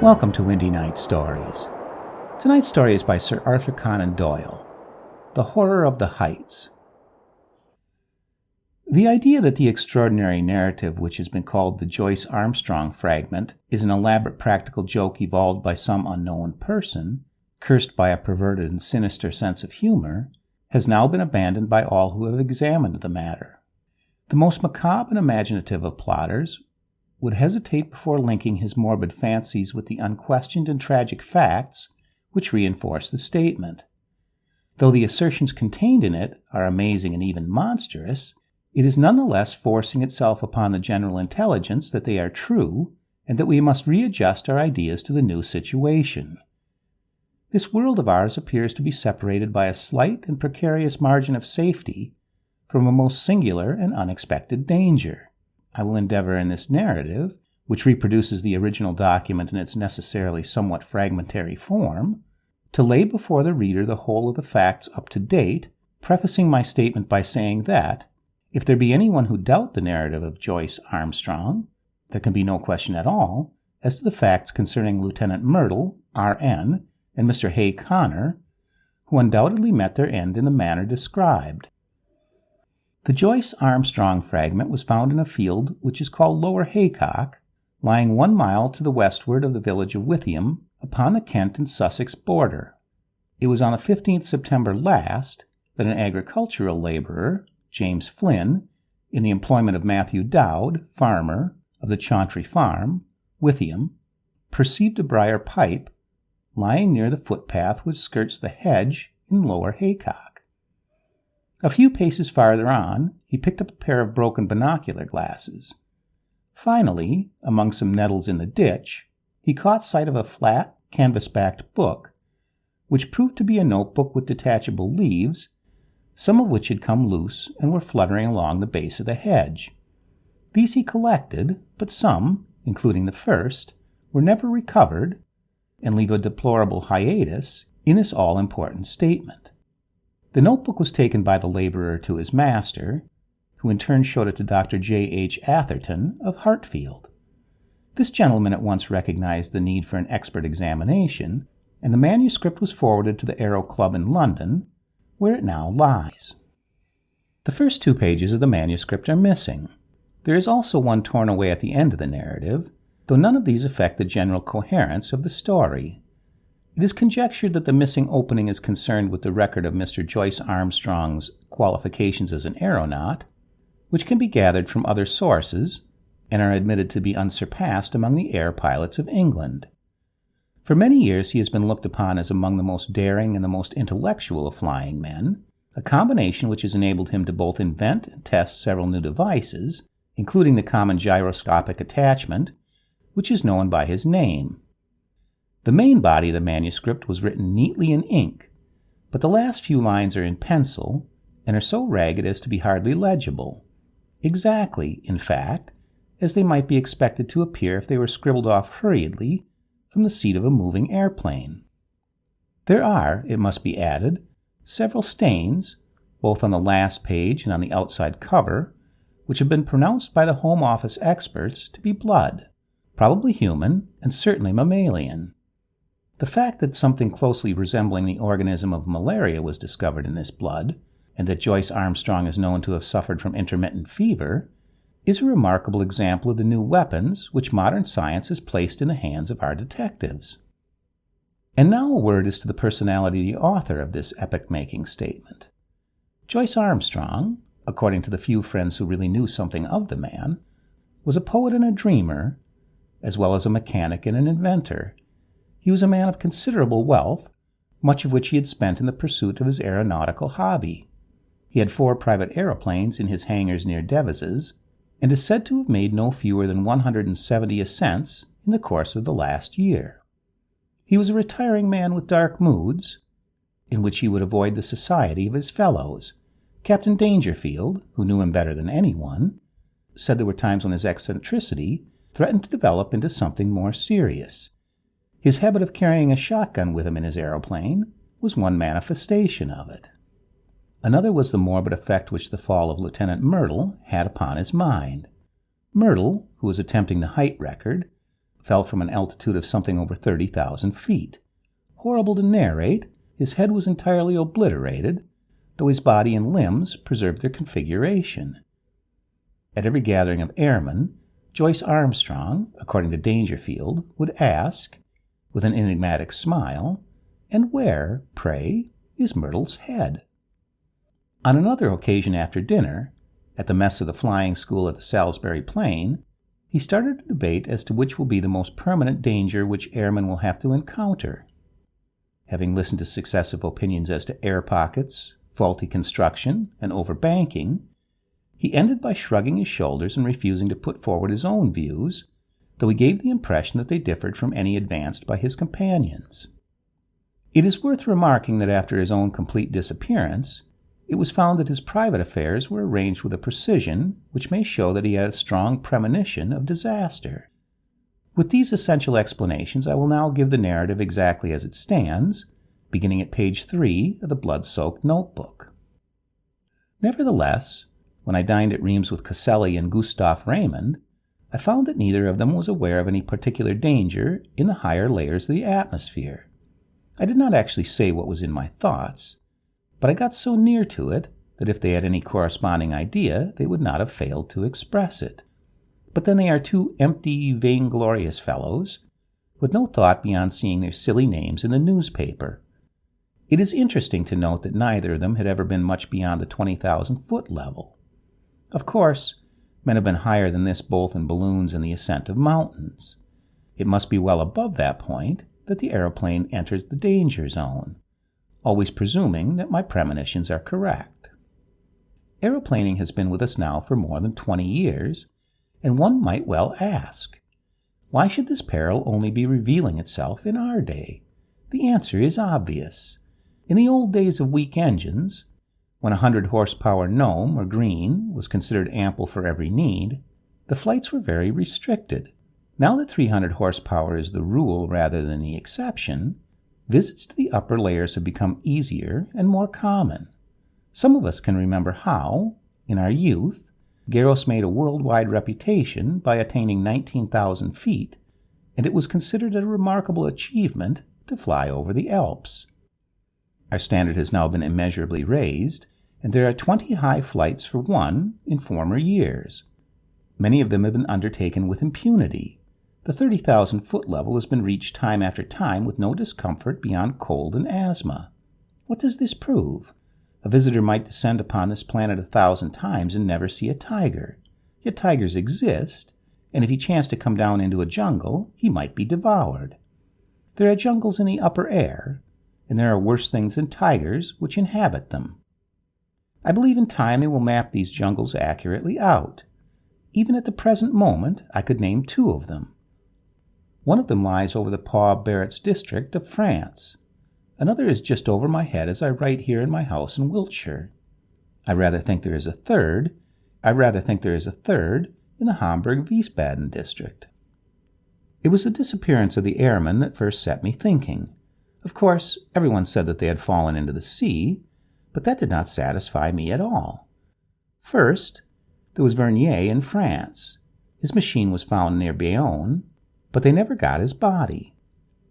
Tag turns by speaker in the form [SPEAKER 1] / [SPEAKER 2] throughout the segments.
[SPEAKER 1] Welcome to Windy Night Stories. Tonight's story is by Sir Arthur Conan Doyle, The Horror of the Heights. The idea that the extraordinary narrative which has been called the Joyce Armstrong fragment is an elaborate practical joke evolved by some unknown person, cursed by a perverted and sinister sense of humor, has now been abandoned by all who have examined the matter. The most macabre and imaginative of plotters would hesitate before linking his morbid fancies with the unquestioned and tragic facts which reinforce the statement. Though the assertions contained in it are amazing and even monstrous, it is nonetheless forcing itself upon the general intelligence that they are true and that we must readjust our ideas to the new situation. This world of ours appears to be separated by a slight and precarious margin of safety from a most singular and unexpected danger. I will endeavor in this narrative, which reproduces the original document in its necessarily somewhat fragmentary form, to lay before the reader the whole of the facts up to date, prefacing my statement by saying that, if there be anyone who doubt the narrative of Joyce Armstrong, there can be no question at all as to the facts concerning Lieutenant Myrtle, R.N., and Mr. Hay Connor, who undoubtedly met their end in the manner described. The Joyce Armstrong fragment was found in a field which is called Lower Haycock, lying 1 mile to the westward of the village of Withyham, upon the Kent and Sussex border. It was on the 15th September last that an agricultural laborer, James Flynn, in the employment of Matthew Dowd, farmer, of the Chauntry Farm, Withyham, perceived a briar pipe lying near the footpath which skirts the hedge in Lower Haycock. A few paces farther on, he picked up a pair of broken binocular glasses. Finally, among some nettles in the ditch, he caught sight of a flat, canvas-backed book, which proved to be a notebook with detachable leaves, some of which had come loose and were fluttering along the base of the hedge. These he collected, but some, including the first, were never recovered, and leave a deplorable hiatus in this all-important statement. The notebook was taken by the laborer to his master, who in turn showed it to Dr. J. H. Atherton of Hartfield. This gentleman at once recognized the need for an expert examination, and the manuscript was forwarded to the Aero Club in London, where it now lies. The first 2 pages of the manuscript are missing. There is also one torn away at the end of the narrative, though none of these affect the general coherence of the story. It is conjectured that the missing opening is concerned with the record of Mr. Joyce Armstrong's qualifications as an aeronaut, which can be gathered from other sources and are admitted to be unsurpassed among the air pilots of England. For many years he has been looked upon as among the most daring and the most intellectual of flying men, a combination which has enabled him to both invent and test several new devices, including the common gyroscopic attachment, which is known by his name. The main body of the manuscript was written neatly in ink, but the last few lines are in pencil and are so ragged as to be hardly legible. Exactly, in fact, as they might be expected to appear if they were scribbled off hurriedly from the seat of a moving airplane. There are, it must be added, several stains, both on the last page and on the outside cover, which have been pronounced by the Home Office experts to be blood, probably human and certainly mammalian. The fact that something closely resembling the organism of malaria was discovered in this blood, and that Joyce Armstrong is known to have suffered from intermittent fever, is a remarkable example of the new weapons which modern science has placed in the hands of our detectives. And now a word as to the personality of the author of this epoch-making statement. Joyce Armstrong, according to the few friends who really knew something of the man, was a poet and a dreamer, as well as a mechanic and an inventor. He was a man of considerable wealth, much of which he had spent in the pursuit of his aeronautical hobby. He had 4 private aeroplanes in his hangars near Devizes, and is said to have made no fewer than 170 ascents in the course of the last year. He was a retiring man with dark moods, in which he would avoid the society of his fellows. Captain Dangerfield, who knew him better than anyone, said there were times when his eccentricity threatened to develop into something more serious. His habit of carrying a shotgun with him in his aeroplane was one manifestation of it. Another was the morbid effect which the fall of Lieutenant Myrtle had upon his mind. Myrtle, who was attempting the height record, fell from an altitude of something over 30,000 feet. Horrible to narrate, his head was entirely obliterated, though his body and limbs preserved their configuration. At every gathering of airmen, Joyce Armstrong, according to Dangerfield, would ask, with an enigmatic smile, "And where, pray, is Myrtle's head?" On another occasion after dinner, at the mess of the flying school at the Salisbury Plain, he started a debate as to which will be the most permanent danger which airmen will have to encounter. Having listened to successive opinions as to air pockets, faulty construction, and overbanking, he ended by shrugging his shoulders and refusing to put forward his own views, though he gave the impression that they differed from any advanced by his companions. It is worth remarking that after his own complete disappearance, it was found that his private affairs were arranged with a precision which may show that he had a strong premonition of disaster. With these essential explanations, I will now give the narrative exactly as it stands, beginning at page 3 of the blood-soaked notebook. Nevertheless, when I dined at Rheims with Caselli and Gustave Raymond, I found that neither of them was aware of any particular danger in the higher layers of the atmosphere. I did not actually say what was in my thoughts, but I got so near to it that if they had any corresponding idea, they would not have failed to express it. But then they are two empty, vainglorious fellows, with no thought beyond seeing their silly names in the newspaper. It is interesting to note that neither of them had ever been much beyond the 20,000-foot level. Of course, men have been higher than this both in balloons and the ascent of mountains. It must be well above that point that the aeroplane enters the danger zone, always presuming that my premonitions are correct. Aeroplaning has been with us now for more than 20 years, and one might well ask, why should this peril only be revealing itself in our day? The answer is obvious. In the old days of weak engines, when a 100-horsepower gnome or green was considered ample for every need, the flights were very restricted. Now that 300 horsepower is the rule rather than the exception, visits to the upper layers have become easier and more common. Some of us can remember how, in our youth, Garros made a worldwide reputation by attaining 19,000 feet, and it was considered a remarkable achievement to fly over the Alps. Our standard has now been immeasurably raised, and there are 20 high flights for one in former years. Many of them have been undertaken with impunity. The 30,000-foot level has been reached time after time with no discomfort beyond cold and asthma. What does this prove? A visitor might descend upon this planet 1,000 times and never see a tiger. Yet tigers exist, and if he chanced to come down into a jungle, he might be devoured. There are jungles in the upper air, and there are worse things than tigers which inhabit them. I believe in time they will map these jungles accurately out. Even at the present moment, I could name 2 of them. One of them lies over the Pau-Barrett's district of France. Another is just over my head as I write here in my house in Wiltshire. I rather think there is a third in the Hamburg-Wiesbaden district. It was the disappearance of the airmen that first set me thinking. Of course, everyone said that they had fallen into the sea, but that did not satisfy me at all. First, there was Vernier in France. His machine was found near Bayonne, but they never got his body.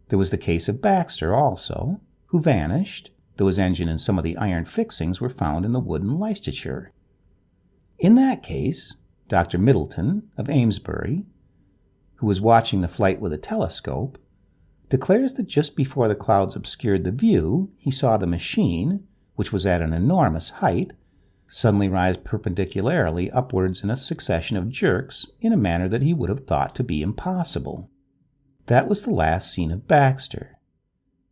[SPEAKER 1] There was the case of Baxter also, who vanished, though his engine and some of the iron fixings were found in the wood in Leicestershire. In that case, Dr. Middleton of Amesbury, who was watching the flight with a telescope, declares that just before the clouds obscured the view, he saw the machine, which was at an enormous height, suddenly rise perpendicularly upwards in a succession of jerks in a manner that he would have thought to be impossible. That was the last seen of Baxter.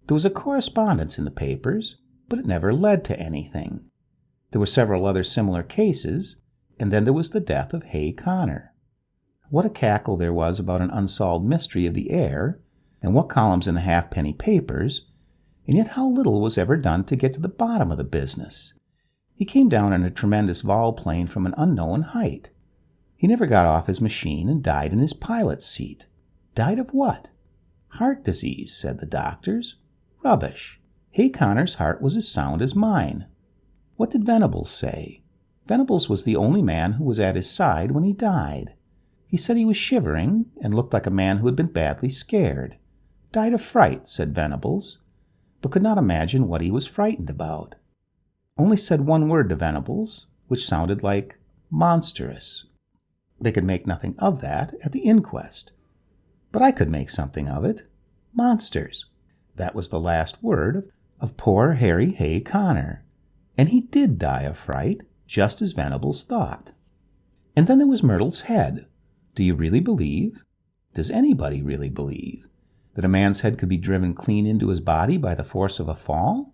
[SPEAKER 1] There was a correspondence in the papers, but it never led to anything. There were several other similar cases, and then there was the death of Hay Connor. What a cackle there was about an unsolved mystery of the air, and what columns in the halfpenny papers, and yet how little was ever done to get to the bottom of the business. He came down in a tremendous volplane from an unknown height. He never got off his machine and died in his pilot's seat. Died of what? Heart disease, said the doctors. Rubbish. Hay Connor's heart was as sound as mine. What did Venables say? Venables was the only man who was at his side when he died. He said he was shivering and looked like a man who had been badly scared. Died of fright, said Venables, but could not imagine what he was frightened about. Only said one word to Venables, which sounded like monstrous. They could make nothing of that at the inquest. But I could make something of it. Monsters. That was the last word of poor Harry Hay Connor. And he did die of fright, just as Venables thought. And then there was Myrtle's head. Do you really believe, does anybody really believe, that a man's head could be driven clean into his body by the force of a fall?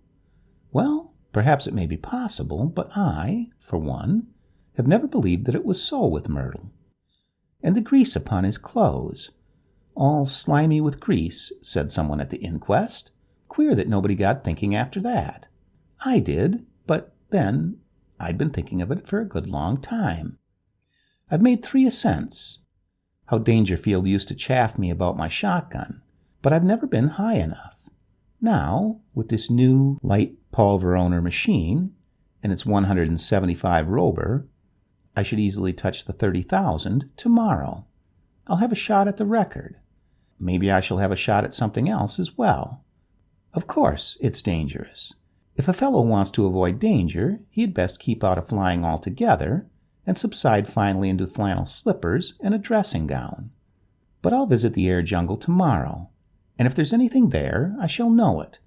[SPEAKER 1] Well, perhaps it may be possible, but I, for one, have never believed that it was so with Myrtle. And the grease upon his clothes. All slimy with grease, said someone at the inquest. Queer that nobody got thinking after that. I did, but then I'd been thinking of it for a good long time. I've made 3 ascents. How Dangerfield used to chaff me about my shotgun, but I've never been high enough. Now, with this new light Paul-Veroner machine and its 175 Rober, I should easily touch the 30,000 tomorrow. I'll have a shot at the record. Maybe I shall have a shot at something else as well. Of course, it's dangerous. If a fellow wants to avoid danger, he had best keep out of flying altogether and subside finally into flannel slippers and a dressing gown. But I'll visit the air jungle tomorrow, and if there's anything there, I shall know it.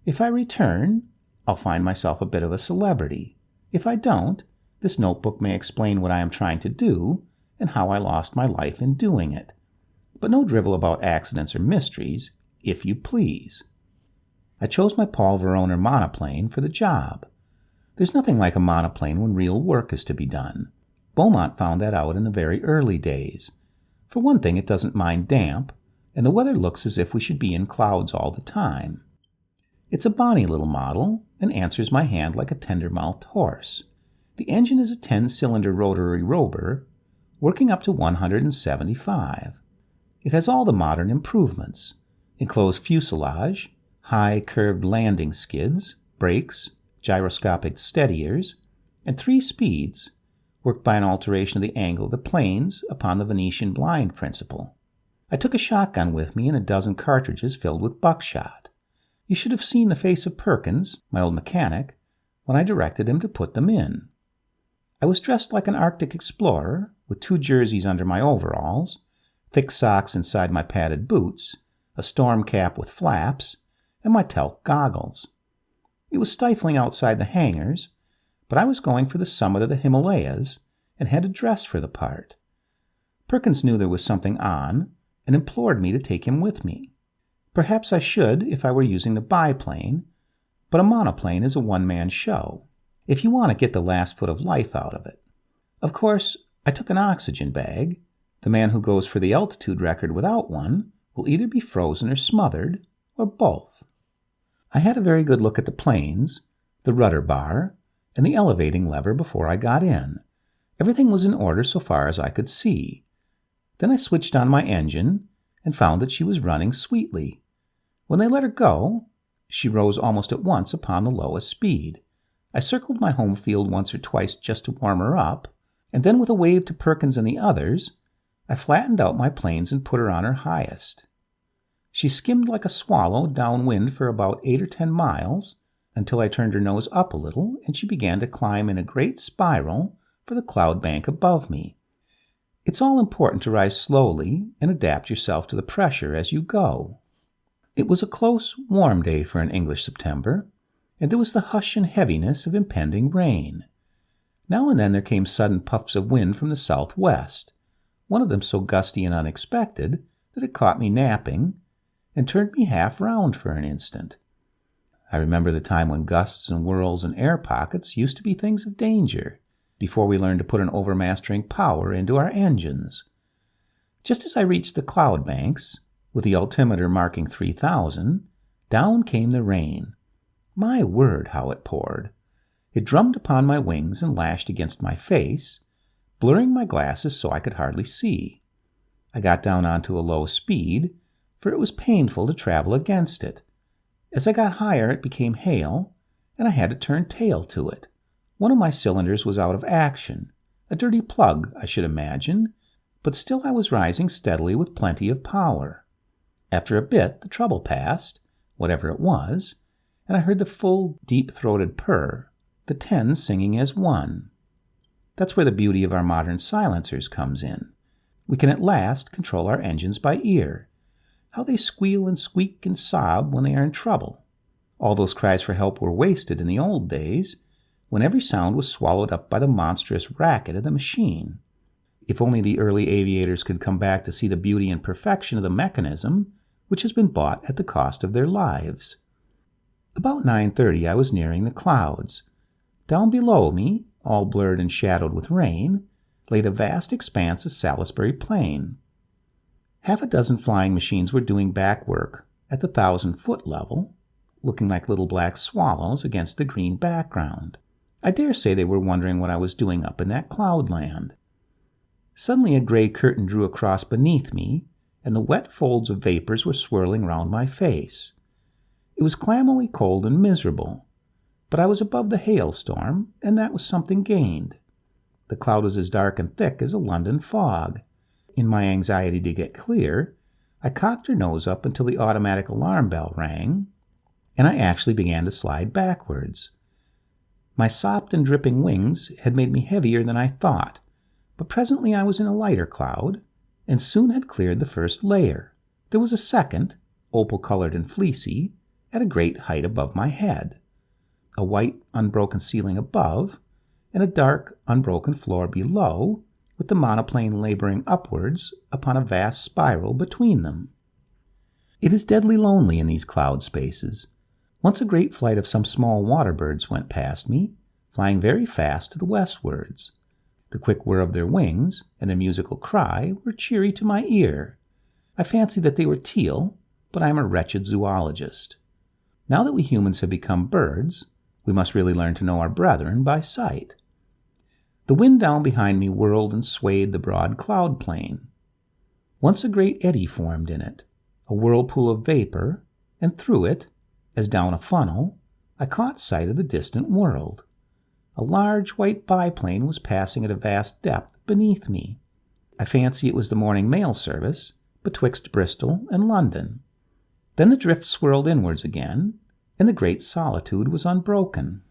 [SPEAKER 1] If I return, I'll find myself a bit of a celebrity. If I don't, this notebook may explain what I am trying to do and how I lost my life in doing it. But no drivel about accidents or mysteries, if you please. I chose my Paul-Veroner monoplane for the job. There's nothing like a monoplane when real work is to be done. Beaumont found that out in the very early days. For one thing, it doesn't mind damp, and the weather looks as if we should be in clouds all the time. It's a bonny little model, and answers my hand like a tender-mouthed horse. The engine is a 10-cylinder rotary Rober, working up to 175. It has all the modern improvements: enclosed fuselage, high curved landing skids, brakes, gyroscopic steadiers, and 3 speeds, worked by an alteration of the angle of the planes upon the Venetian blind principle. I took a shotgun with me and a dozen cartridges filled with buckshot. You should have seen the face of Perkins, my old mechanic, when I directed him to put them in. I was dressed like an Arctic explorer, with 2 jerseys under my overalls, thick socks inside my padded boots, a storm cap with flaps, and my talc goggles. It was stifling outside the hangars, but I was going for the summit of the Himalayas and had to dress for the part. Perkins knew there was something on and implored me to take him with me. Perhaps I should if I were using the biplane, but a monoplane is a one-man show, if you want to get the last foot of life out of it. Of course, I took an oxygen bag. The man who goes for the altitude record without one will either be frozen or smothered, or both. I had a very good look at the planes, the rudder bar, and the elevating lever before I got in. Everything was in order so far as I could see. Then I switched on my engine and found that she was running sweetly. When they let her go, she rose almost at once upon the lowest speed. I circled my home field once or twice just to warm her up, and then with a wave to Perkins and the others, I flattened out my planes and put her on her highest. She skimmed like a swallow downwind for about 8 or 10 miles, until I turned her nose up a little, and she began to climb in a great spiral for the cloud bank above me. It's all important to rise slowly and adapt yourself to the pressure as you go. It was a close, warm day for an English September, and there was the hush and heaviness of impending rain. Now and then there came sudden puffs of wind from the southwest, one of them so gusty and unexpected that it caught me napping and turned me half round for an instant. I remember the time when gusts and whirls and air pockets used to be things of danger, before we learned to put an overmastering power into our engines. Just as I reached the cloud banks, with the altimeter marking 3,000, down came the rain. My word, how it poured! It drummed upon my wings and lashed against my face, blurring my glasses so I could hardly see. I got down onto a low speed, for it was painful to travel against it. As I got higher, it became hail, and I had to turn tail to it. One of my cylinders was out of action, a dirty plug, I should imagine, but still I was rising steadily with plenty of power. After a bit, the trouble passed, whatever it was, and I heard the full, deep-throated purr, the 10 singing as one. That's where the beauty of our modern silencers comes in. We can at last control our engines by ear. How they squeal and squeak and sob when they are in trouble. All those cries for help were wasted in the old days, when every sound was swallowed up by the monstrous racket of the machine. If only the early aviators could come back to see the beauty and perfection of the mechanism, which has been bought at the cost of their lives. About 9:30 I was nearing the clouds. Down below me, all blurred and shadowed with rain, lay the vast expanse of Salisbury Plain. Half a dozen flying machines were doing back work at the 1,000-foot level, looking like little black swallows against the green background. I dare say they were wondering what I was doing up in that cloudland. Suddenly a gray curtain drew across beneath me, and the wet folds of vapors were swirling round my face. It was clammily cold and miserable, but I was above the hailstorm, and that was something gained. The cloud was as dark and thick as a London fog. In my anxiety to get clear, I cocked her nose up until the automatic alarm bell rang, and I actually began to slide backwards. My sopped and dripping wings had made me heavier than I thought, but presently I was in a lighter cloud, and soon had cleared the first layer. There was a second, opal-colored and fleecy, at a great height above my head. A white, unbroken ceiling above, and a dark, unbroken floor below, with the monoplane laboring upwards upon a vast spiral between them. It is deadly lonely in these cloud spaces. Once a great flight of some small water birds went past me, flying very fast to the westwards. The quick whir of their wings and their musical cry were cheery to my ear. I fancied that they were teal, but I am a wretched zoologist. Now that we humans have become birds, we must really learn to know our brethren by sight. The wind down behind me whirled and swayed the broad cloud plain. Once a great eddy formed in it, a whirlpool of vapor, and through it, as down a funnel, I caught sight of the distant world. A large white biplane was passing at a vast depth beneath me. I fancy it was the morning mail service betwixt Bristol and London. Then the drift swirled inwards again, and the great solitude was unbroken.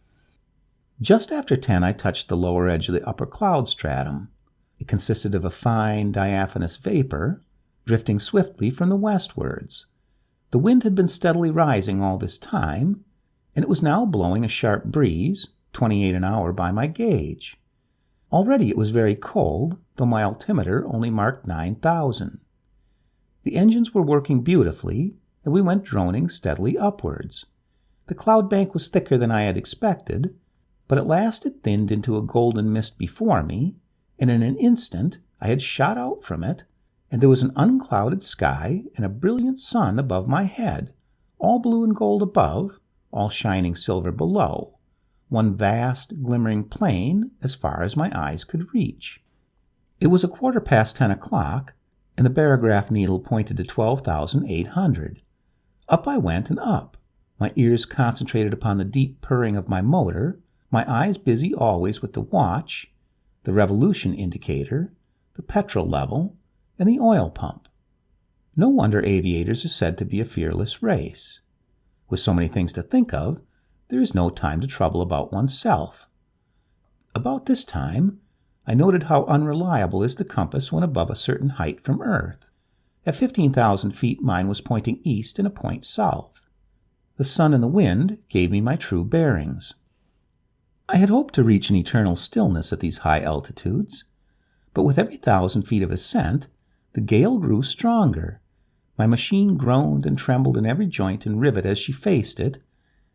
[SPEAKER 1] Just after 10 I touched the lower edge of the upper cloud stratum. It consisted of a fine, diaphanous vapor, drifting swiftly from the westwards. The wind had been steadily rising all this time, and it was now blowing a sharp breeze, 28 an hour by my gauge. Already it was very cold, though my altimeter only marked 9,000. The engines were working beautifully, and we went droning steadily upwards. The cloud bank was thicker than I had expected, but at last it thinned into a golden mist before me, and in an instant I had shot out from it, and there was an unclouded sky and a brilliant sun above my head, all blue and gold above, all shining silver below, one vast, glimmering plain as far as my eyes could reach. It was 10:15, and the barograph needle pointed to 12,800. Up I went and up, my ears concentrated upon the deep purring of my motor, my eyes busy always with the watch, the revolution indicator, the petrol level, and the oil pump. No wonder aviators are said to be a fearless race. With so many things to think of, there is no time to trouble about oneself. About this time, I noted how unreliable is the compass when above a certain height from Earth. At 15,000 feet mine was pointing east and a point south. The sun and the wind gave me my true bearings. I had hoped to reach an eternal stillness at these high altitudes, but with every 1,000 feet of ascent, the gale grew stronger. My machine groaned and trembled in every joint and rivet as she faced it,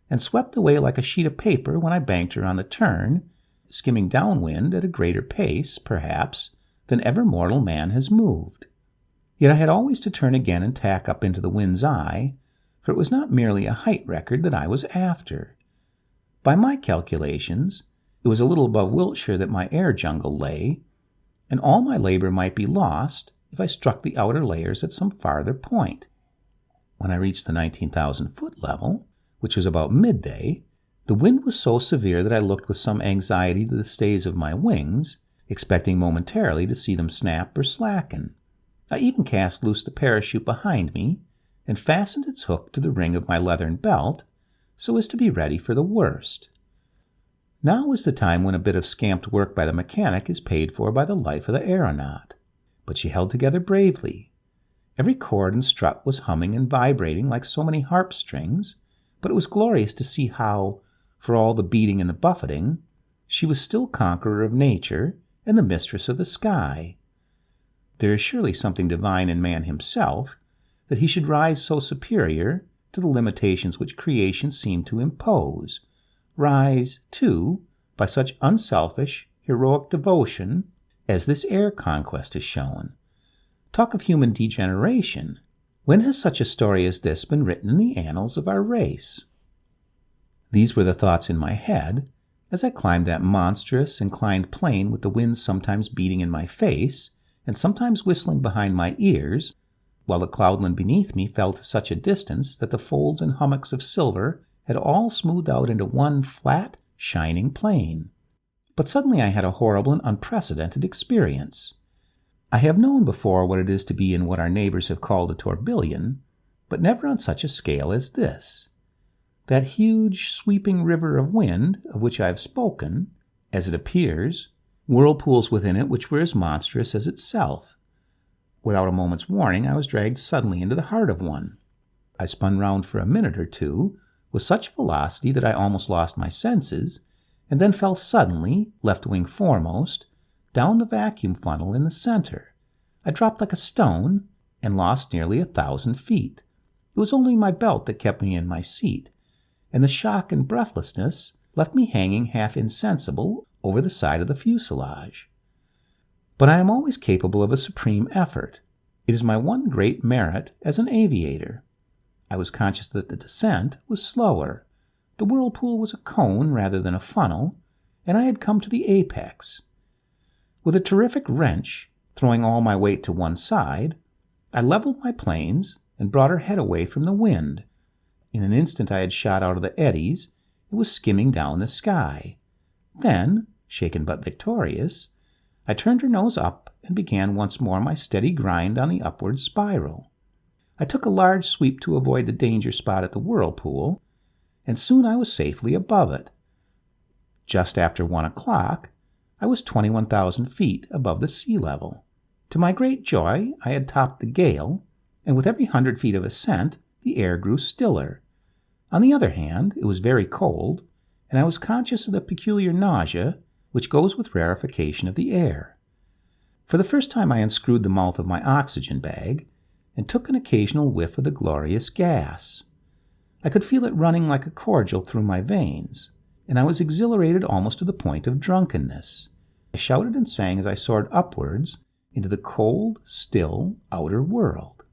[SPEAKER 1] and swept away like a sheet of paper when I banked her on the turn, skimming downwind at a greater pace, perhaps, than ever mortal man has moved. Yet I had always to turn again and tack up into the wind's eye, for it was not merely a height record that I was after. By my calculations, it was a little above Wiltshire that my air jungle lay, and all my labor might be lost if I struck the outer layers at some farther point. When I reached the 19,000-foot level, which was about midday, the wind was so severe that I looked with some anxiety to the stays of my wings, expecting momentarily to see them snap or slacken. I even cast loose the parachute behind me and fastened its hook to the ring of my leathern belt so as to be ready for the worst. Now is the time when a bit of scamped work by the mechanic is paid for by the life of the aeronaut. But she held together bravely. Every cord and strut was humming and vibrating like so many harp strings, but it was glorious to see how, for all the beating and the buffeting, she was still conqueror of nature and the mistress of the sky. There is surely something divine in man himself, that he should rise so superior to the limitations which creation seemed to impose, rise, too, by such unselfish, heroic devotion as this air conquest has shown. Talk of human degeneration. When has such a story as this been written in the annals of our race? These were the thoughts in my head as I climbed that monstrous, inclined plane with the wind sometimes beating in my face and sometimes whistling behind my ears, while the cloudland beneath me fell to such a distance that the folds and hummocks of silver had all smoothed out into one flat, shining plane. But suddenly I had a horrible and unprecedented experience. I have known before what it is to be in what our neighbors have called a tourbillon, but never on such a scale as this. That huge, sweeping river of wind of which I have spoken, as it appears, whirlpools within it which were as monstrous as itself. Without a moment's warning, I was dragged suddenly into the heart of one. I spun round for a minute or two with such velocity that I almost lost my senses, and then fell suddenly, left wing foremost, down the vacuum funnel in the center. I dropped like a stone and lost nearly 1,000 feet. It was only my belt that kept me in my seat, and the shock and breathlessness left me hanging half insensible over the side of the fuselage. But I am always capable of a supreme effort. It is my one great merit as an aviator. I was conscious that the descent was slower. The whirlpool was a cone rather than a funnel, and I had come to the apex. With a terrific wrench, throwing all my weight to one side, I leveled my planes and brought her head away from the wind. In an instant I had shot out of the eddies and was skimming down the sky. Then, shaken but victorious, I turned her nose up and began once more my steady grind on the upward spiral. I took a large sweep to avoid the danger spot at the whirlpool, and soon I was safely above it. Just after 1 o'clock, I was 21,000 feet above the sea level. To my great joy, I had topped the gale, and with every 100 feet of ascent, the air grew stiller. On the other hand, it was very cold, and I was conscious of the peculiar nausea which goes with rarefaction of the air. For the first time I unscrewed the mouth of my oxygen bag and took an occasional whiff of the glorious gas. I could feel it running like a cordial through my veins, and I was exhilarated almost to the point of drunkenness. I shouted and sang as I soared upwards into the cold, still, outer world.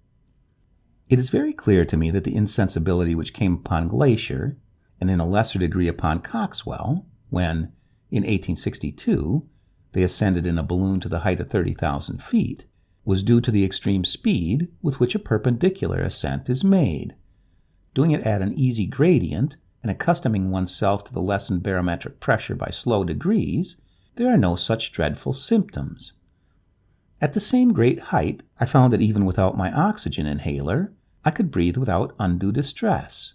[SPEAKER 1] It is very clear to me that the insensibility which came upon Glacier, and in a lesser degree upon Coxwell, when, in 1862, they ascended in a balloon to the height of 30,000 feet, was due to the extreme speed with which a perpendicular ascent is made. Doing it at an easy gradient, and accustoming oneself to the lessened barometric pressure by slow degrees, there are no such dreadful symptoms. At the same great height, I found that even without my oxygen inhaler, I could breathe without undue distress.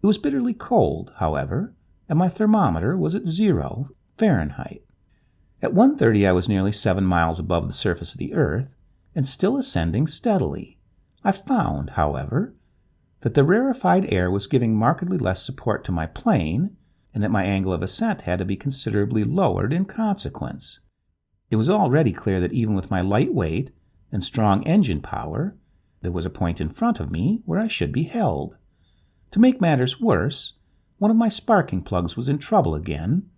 [SPEAKER 1] It was bitterly cold, however, and my thermometer was at 0 Fahrenheit. At 1:30 I was nearly 7 miles above the surface of the earth, and still ascending steadily. I found, however, that the rarefied air was giving markedly less support to my plane, and that my angle of ascent had to be considerably lowered in consequence. It was already clear that even with my light weight and strong engine power, there was a point in front of me where I should be held. To make matters worse, one of my sparking plugs was in trouble again,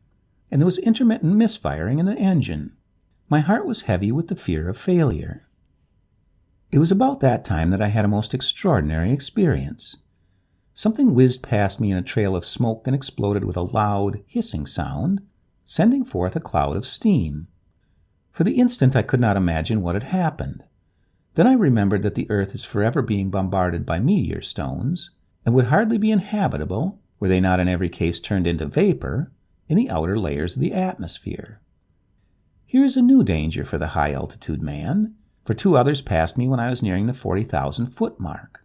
[SPEAKER 1] and there was intermittent misfiring in the engine. My heart was heavy with the fear of failure. It was about that time that I had a most extraordinary experience. Something whizzed past me in a trail of smoke and exploded with a loud, hissing sound, sending forth a cloud of steam. For the instant I could not imagine what had happened. Then I remembered that the earth is forever being bombarded by meteor stones, and would hardly be inhabitable, were they not in every case turned into vapor, in the outer layers of the atmosphere. Here is a new danger for the high-altitude man, for 2 others passed me when I was nearing the 40,000-foot mark.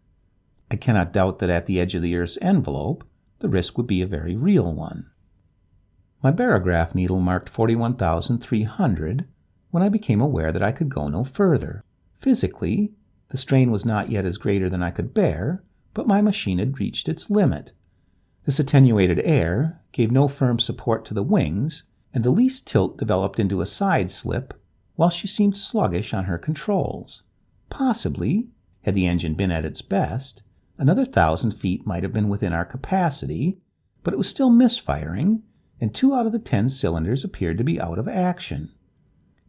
[SPEAKER 1] I cannot doubt that at the edge of the Earth's envelope, the risk would be a very real one. My barograph needle marked 41,300 when I became aware that I could go no further. Physically, the strain was not yet as greater than I could bear, but my machine had reached its limit. This attenuated air gave no firm support to the wings, and the least tilt developed into a side slip, while she seemed sluggish on her controls. Possibly, had the engine been at its best, another 1,000 feet might have been within our capacity, but it was still misfiring, and 2 out of the 10 cylinders appeared to be out of action.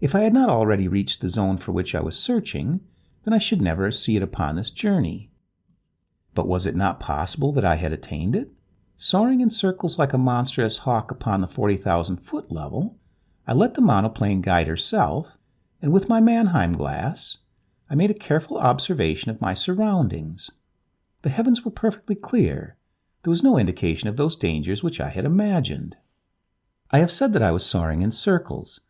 [SPEAKER 1] If I had not already reached the zone for which I was searching, then I should never see it upon this journey. But was it not possible that I had attained it? Soaring in circles like a monstrous hawk upon the 40,000-foot level, I let the monoplane guide herself, and with my Mannheim glass, I made a careful observation of my surroundings. The heavens were perfectly clear. There was no indication of those dangers which I had imagined. I have said that I was soaring in circles.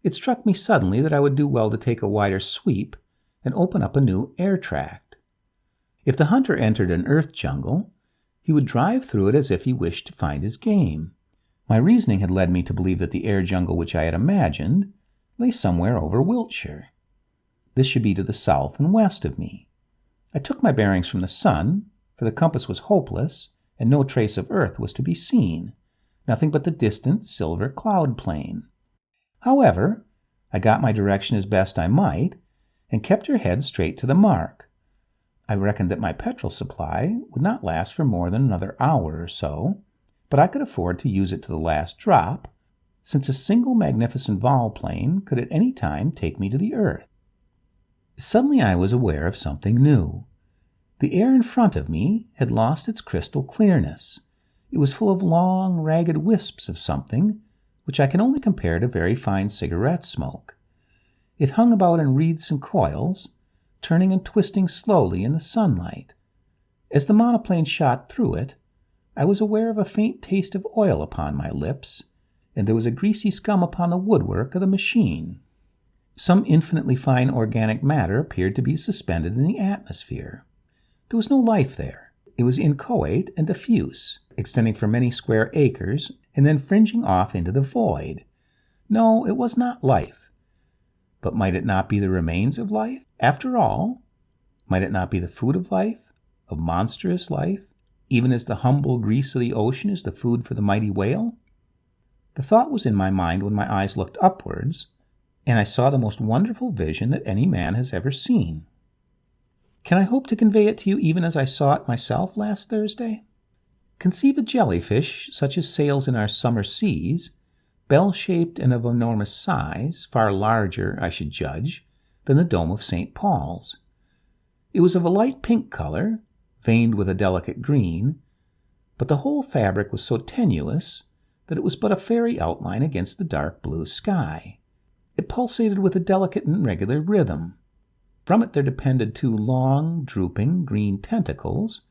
[SPEAKER 1] It struck me suddenly that I would do well to take a wider sweep and open up a new air tract. If the hunter entered an earth jungle, he would drive through it as if he wished to find his game. My reasoning had led me to believe that the air jungle which I had imagined lay somewhere over Wiltshire. This should be to the south and west of me. I took my bearings from the sun, for the compass was hopeless, and no trace of earth was to be seen, nothing but the distant silver cloud plain. However, I got my direction as best I might, and kept her head straight to the mark. I reckoned that my petrol supply would not last for more than another hour or so, but I could afford to use it to the last drop, since a single magnificent volplane could at any time take me to the earth. Suddenly I was aware of something new. The air in front of me had lost its crystal clearness. It was full of long, ragged wisps of something, which I can only compare to very fine cigarette smoke. It hung about in wreaths and coils, turning and twisting slowly in the sunlight. As the monoplane shot through it, I was aware of a faint taste of oil upon my lips, and there was a greasy scum upon the woodwork of the machine. Some infinitely fine organic matter appeared to be suspended in the atmosphere. There was no life there. It was inchoate and diffuse, extending for many square acres, and then fringing off into the void. No, it was not life. But might it not be the remains of life? After all, might it not be the food of life, of monstrous life, even as the humble grease of the ocean is the food for the mighty whale? The thought was in my mind when my eyes looked upwards, and I saw the most wonderful vision that any man has ever seen. Can I hope to convey it to you even as I saw it myself last Thursday? Conceive a jellyfish such as sails in our summer seas, bell-shaped and of enormous size, far larger, I should judge, than the dome of St. Paul's. It was of a light pink color, veined with a delicate green, but the whole fabric was so tenuous that it was but a fairy outline against the dark blue sky. It pulsated with a delicate and regular rhythm. From it there depended 2 long, drooping, green tentacles,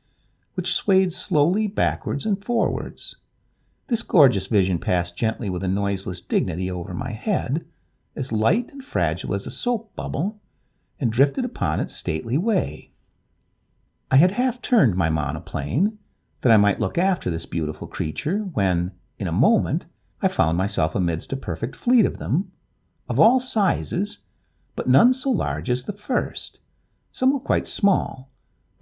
[SPEAKER 1] which swayed slowly backwards and forwards. This gorgeous vision passed gently with a noiseless dignity over my head, as light and fragile as a soap bubble, and drifted upon its stately way. I had half turned my monoplane, that I might look after this beautiful creature, when, in a moment, I found myself amidst a perfect fleet of them, of all sizes, but none so large as the first. Some were quite small,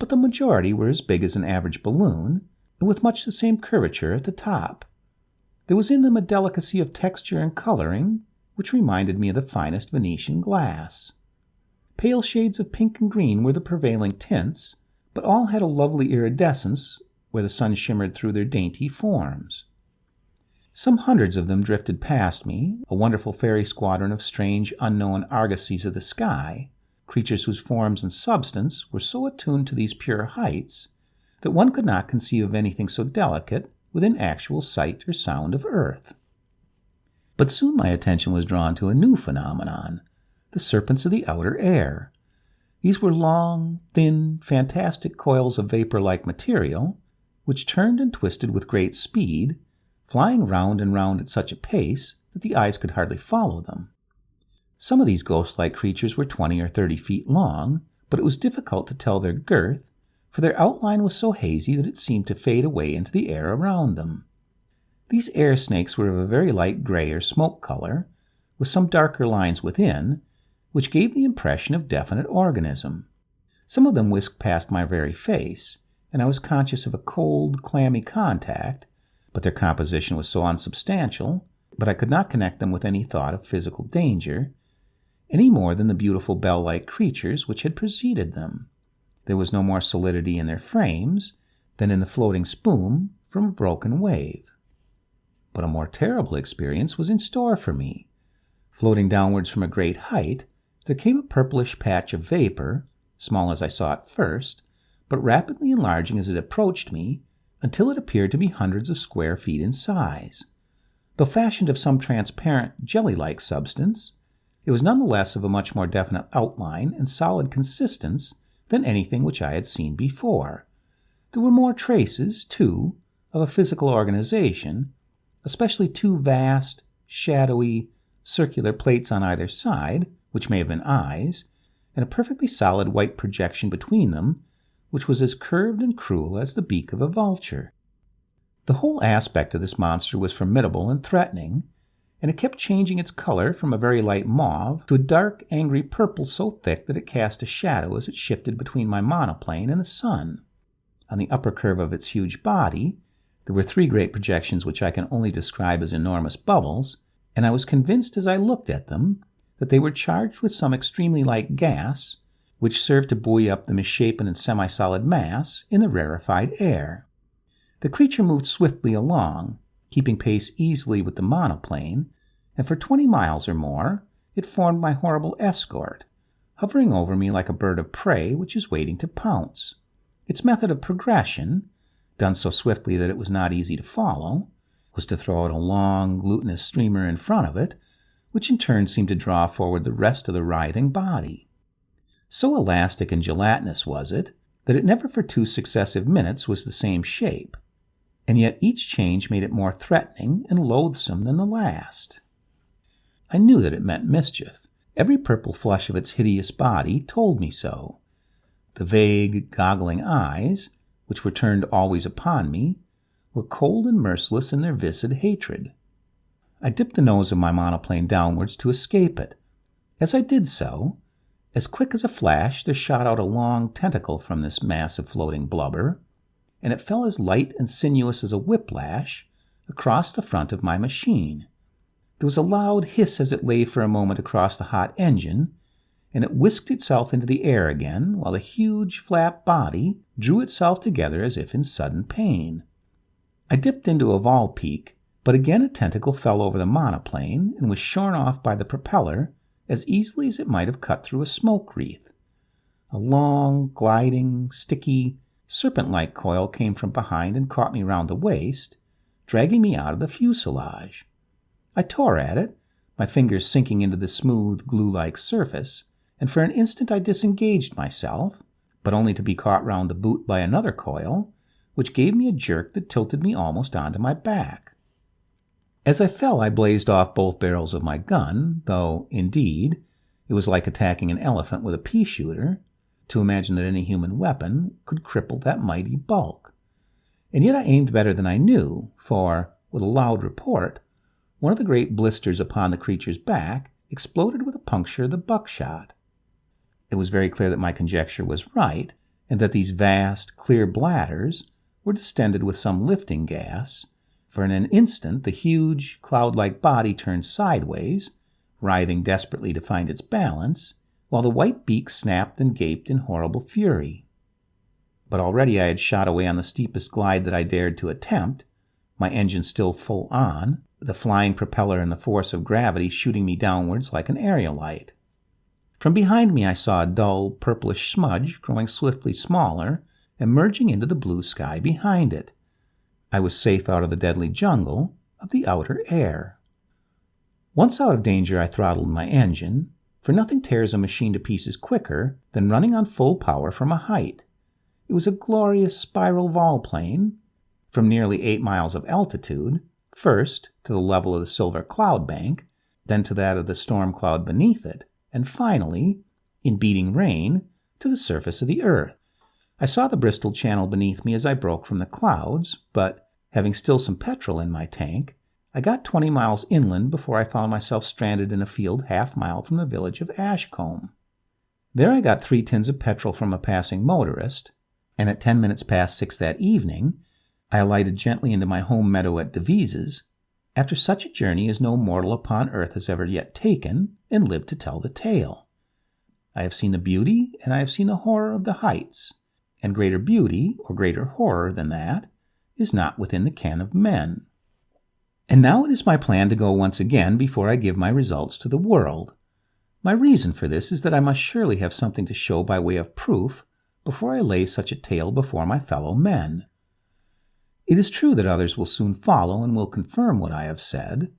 [SPEAKER 1] but the majority were as big as an average balloon, and with much the same curvature at the top. There was in them a delicacy of texture and coloring which reminded me of the finest Venetian glass. Pale shades of pink and green were the prevailing tints, but all had a lovely iridescence where the sun shimmered through their dainty forms. Some hundreds of them drifted past me, a wonderful fairy squadron of strange, unknown argosies of the sky, creatures whose forms and substance were so attuned to these pure heights that one could not conceive of anything so delicate within actual sight or sound of earth. But soon my attention was drawn to a new phenomenon, the serpents of the outer air. These were long, thin, fantastic coils of vapor-like material, which turned and twisted with great speed, flying round and round at such a pace that the eyes could hardly follow them. Some of these ghost-like creatures were 20 or 30 feet long, but it was difficult to tell their girth, for their outline was so hazy that it seemed to fade away into the air around them. These air snakes were of a very light gray or smoke color, with some darker lines within, which gave the impression of definite organism. Some of them whisked past my very face, and I was conscious of a cold, clammy contact, but their composition was so unsubstantial that I could not connect them with any thought of physical danger, any more than the beautiful bell-like creatures which had preceded them. There was no more solidity in their frames than in the floating spume from a broken wave. But a more terrible experience was in store for me. Floating downwards from a great height, there came a purplish patch of vapor, small as I saw it first, but rapidly enlarging as it approached me, until it appeared to be hundreds of square feet in size. Though fashioned of some transparent, jelly-like substance, it was nonetheless of a much more definite outline and solid consistence than anything which I had seen before. There were more traces, too, of a physical organization, especially two vast, shadowy, circular plates on either side, which may have been eyes, and a perfectly solid white projection between them, which was as curved and cruel as the beak of a vulture. The whole aspect of this monster was formidable and threatening, and it kept changing its color from a very light mauve to a dark, angry purple so thick that it cast a shadow as it shifted between my monoplane and the sun. On the upper curve of its huge body, there were three great projections which I can only describe as enormous bubbles, and I was convinced as I looked at them that they were charged with some extremely light gas, which served to buoy up the misshapen and semi-solid mass in the rarefied air. The creature moved swiftly along, keeping pace easily with the monoplane, and for 20 miles or more it formed my horrible escort, hovering over me like a bird of prey which is waiting to pounce. Its method of progression, done so swiftly that it was not easy to follow, was to throw out a long, glutinous streamer in front of it, which in turn seemed to draw forward the rest of the writhing body. So elastic and gelatinous was it that it never for 2 successive minutes was the same shape, and yet each change made it more threatening and loathsome than the last. I knew that it meant mischief. Every purple flush of its hideous body told me so. The vague, goggling eyes, which were turned always upon me, were cold and merciless in their viscid hatred. I dipped the nose of my monoplane downwards to escape it. As I did so, as quick as a flash there shot out a long tentacle from this mass of floating blubber, and it fell as light and sinuous as a whiplash across the front of my machine. There was a loud hiss as it lay for a moment across the hot engine, and it whisked itself into the air again, while the huge, flat body drew itself together as if in sudden pain. I dipped into a vol peak, but again a tentacle fell over the monoplane and was shorn off by the propeller as easily as it might have cut through a smoke wreath. A long, gliding, sticky, serpent-like coil came from behind and caught me round the waist, dragging me out of the fuselage. I tore at it, my fingers sinking into the smooth, glue-like surface, and for an instant I disengaged myself, but only to be caught round the boot by another coil, which gave me a jerk that tilted me almost onto my back. As I fell, I blazed off both barrels of my gun, though, indeed, it was like attacking an elephant with a pea-shooter, to imagine that any human weapon could cripple that mighty bulk. And yet I aimed better than I knew, for, with a loud report, one of the great blisters upon the creature's back exploded with a puncture of the buckshot. It was very clear that my conjecture was right, and that these vast, clear bladders were distended with some lifting gas, for in an instant the huge, cloud-like body turned sideways, writhing desperately to find its balance, while the white beak snapped and gaped in horrible fury. But already I had shot away on the steepest glide that I dared to attempt, my engine still full on, the flying propeller and the force of gravity shooting me downwards like an aerolite. From behind me I saw a dull, purplish smudge growing swiftly smaller and merging into the blue sky behind it. I was safe out of the deadly jungle of the outer air. Once out of danger I throttled my engine, for nothing tears a machine to pieces quicker than running on full power from a height. It was a glorious spiral volplane, from nearly 8 miles of altitude, first to the level of the silver cloud bank, then to that of the storm cloud beneath it, and finally, in beating rain, to the surface of the earth. I saw the Bristol Channel beneath me as I broke from the clouds, but, having still some petrol in my tank, I got 20 miles inland before I found myself stranded in a field half-mile from the village of Ashcombe. There I got 3 tins of petrol from a passing motorist, and at 10 minutes past 6 that evening, I alighted gently into my home meadow at Devizes, after such a journey as no mortal upon earth has ever yet taken, and lived to tell the tale. I have seen the beauty, and I have seen the horror of the heights, and greater beauty, or greater horror than that, is not within the ken of men. And now it is my plan to go once again before I give my results to the world. My reason for this is that I must surely have something to show by way of proof before I lay such a tale before my fellow men. It is true that others will soon follow and will confirm what I have said,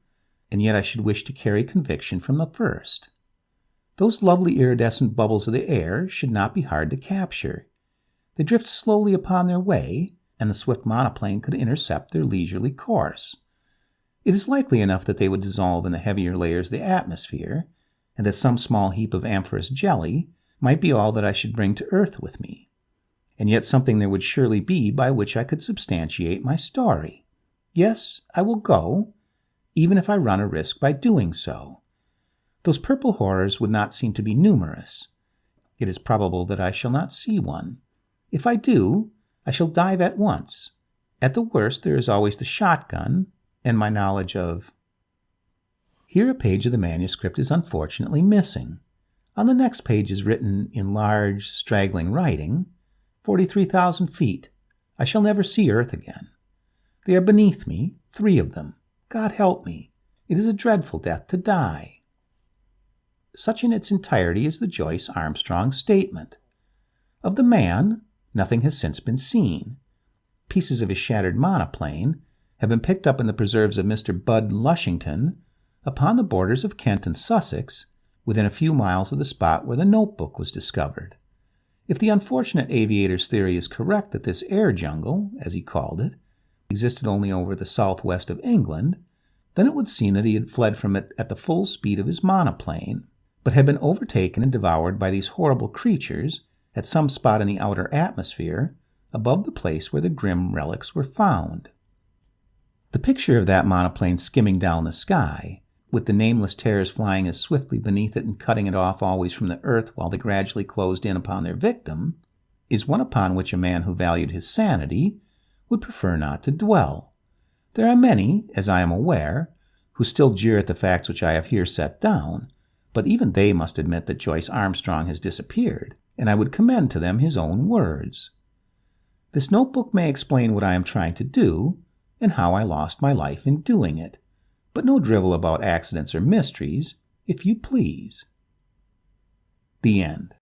[SPEAKER 1] and yet I should wish to carry conviction from the first. Those lovely iridescent bubbles of the air should not be hard to capture. They drift slowly upon their way, and the swift monoplane could intercept their leisurely course. It is likely enough that they would dissolve in the heavier layers of the atmosphere, and that some small heap of amorphous jelly might be all that I should bring to earth with me. And yet something there would surely be by which I could substantiate my story. Yes, I will go, even if I run a risk by doing so. Those purple horrors would not seem to be numerous. It is probable that I shall not see one. If I do, I shall dive at once. At the worst, there is always the shotgun, and my knowledge of... Here a page of the manuscript is unfortunately missing. On the next page is written in large, straggling writing, 43,000 feet. I shall never see earth again. They are beneath me, 3 of them. God help me. It is a dreadful death to die. Such in its entirety is the Joyce Armstrong statement. Of the man, nothing has since been seen. Pieces of his shattered monoplane have been picked up in the preserves of Mr. Bud Lushington upon the borders of Kent and Sussex, within a few miles of the spot where the notebook was discovered. If the unfortunate aviator's theory is correct that this air jungle, as he called it, existed only over the southwest of England, then it would seem that he had fled from it at the full speed of his monoplane, but had been overtaken and devoured by these horrible creatures at some spot in the outer atmosphere above the place where the grim relics were found. The picture of that monoplane skimming down the sky, with the nameless terrors flying as swiftly beneath it and cutting it off always from the earth while they gradually closed in upon their victim, is one upon which a man who valued his sanity would prefer not to dwell. There are many, as I am aware, who still jeer at the facts which I have here set down, but even they must admit that Joyce Armstrong has disappeared, and I would commend to them his own words. This notebook may explain what I am trying to do, and how I lost my life in doing it, but no drivel about accidents or mysteries, if you please. The end.